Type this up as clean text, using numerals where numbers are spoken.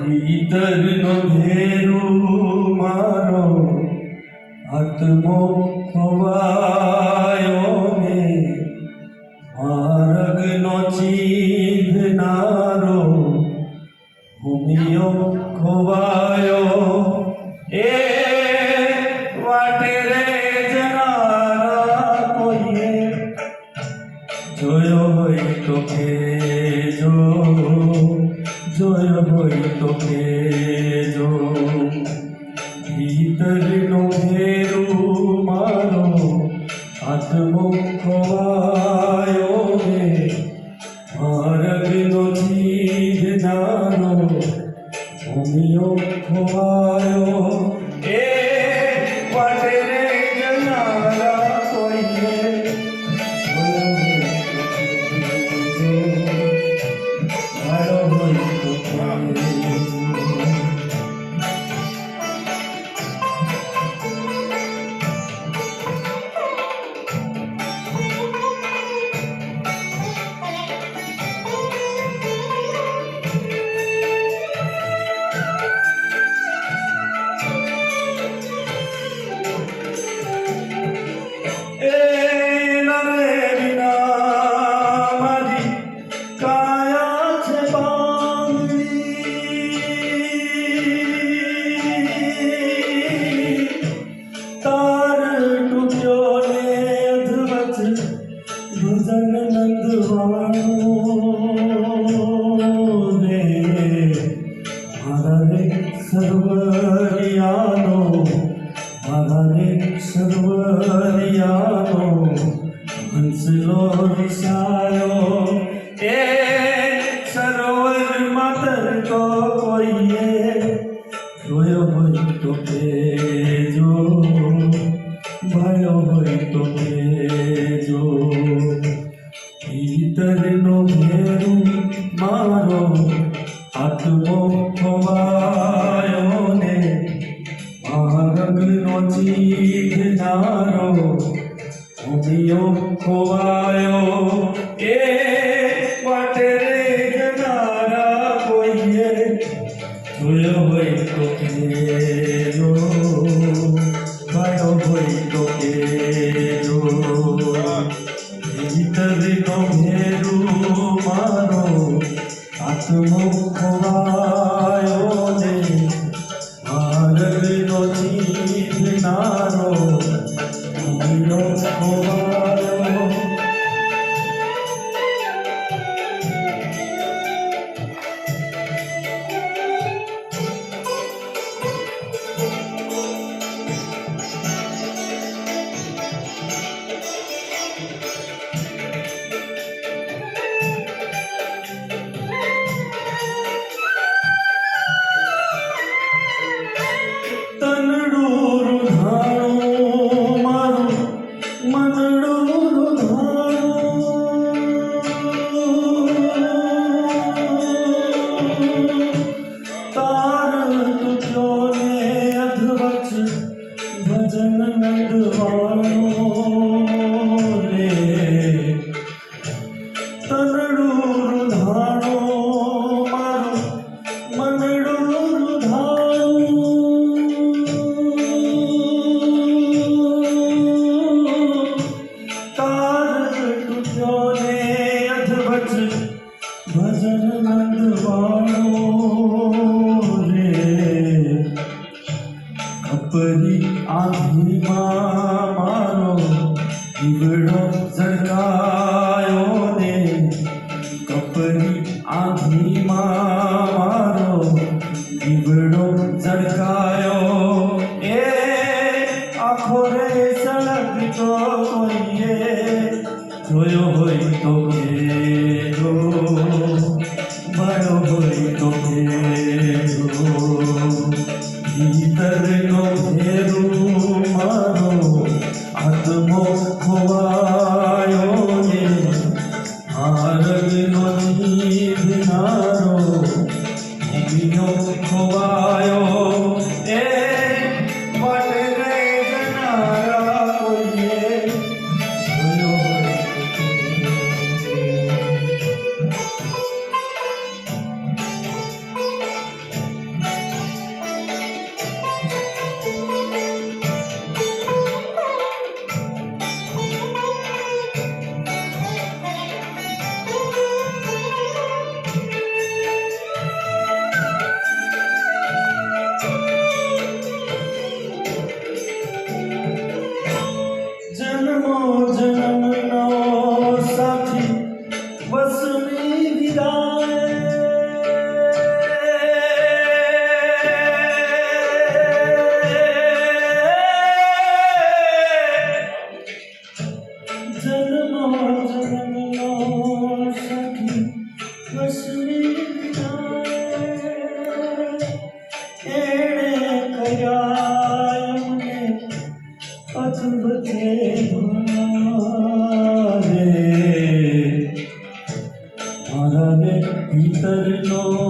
ભીતરનો ઘેરો મારો આત્મો ખોવાયો ને માર્ગનો ચીંધનારો ભૂમિયો ખોવાયો એ વાટે રે જનારા કોઈએ જોયો હોય તો કહેજો, જોયો હોય તો કહેજો. ભીતરનો ઘેરો મારો આત્મો ખોવાયો ને માર્ગનો ચીંધનારો ભૂમિયો ખોવાયો એ વાટે રે જનારા કોઈએ જોયો હોય તો કહેજો. ભજન નંદવાણો રે મારા રે સર્વરિયાનો, મારા રે સર્વરિયાનો હંસલો વિસાયો એ સરોવરમાં તરતો કોઈએ જોયો હોય તો કહેજો, ભાયો હોય તો કહેજો. ભીતરનો ઘેરો મારો આત્મો ખોવાયો ને માર્ગનો ચીંધનારો ભૂમિયો ખોવાયો એ વાટે રે જનારા કોઈએ જોયો હોય તો કહેજો, ભાયો હોય તો કહેજો. ભીતરનો ઘેરો મારો આત્મો ખોવાયો ને માર્ગનો ચીંધનારો ભૂમિયો ખોવાયો. ભજન નંદવાણો રે તનડું રૂધાણો મારું મનડું રૂધાણું તાર તૂટ્યો ને અધવચ ભજન નંદવાણો રે કપરી આંધીમાં મારો દીવડો ઝળકાયો ને કપરી આંધીમાં મારો દીવડો ઝળકાયો એ આખો રે સળગતો કોઈએ જોયો હોય તો કહેજો, ભયો હોય તો કહેજો. ભીતરનો ઘેરો મારો આત્મો ખોવાયો ને માર્ગનો ચીંધનારો ભૂમિયો ખોવાયો એ વાટે રે જનારા કોઈએ જોયો હોય તો કહેજો. કરતો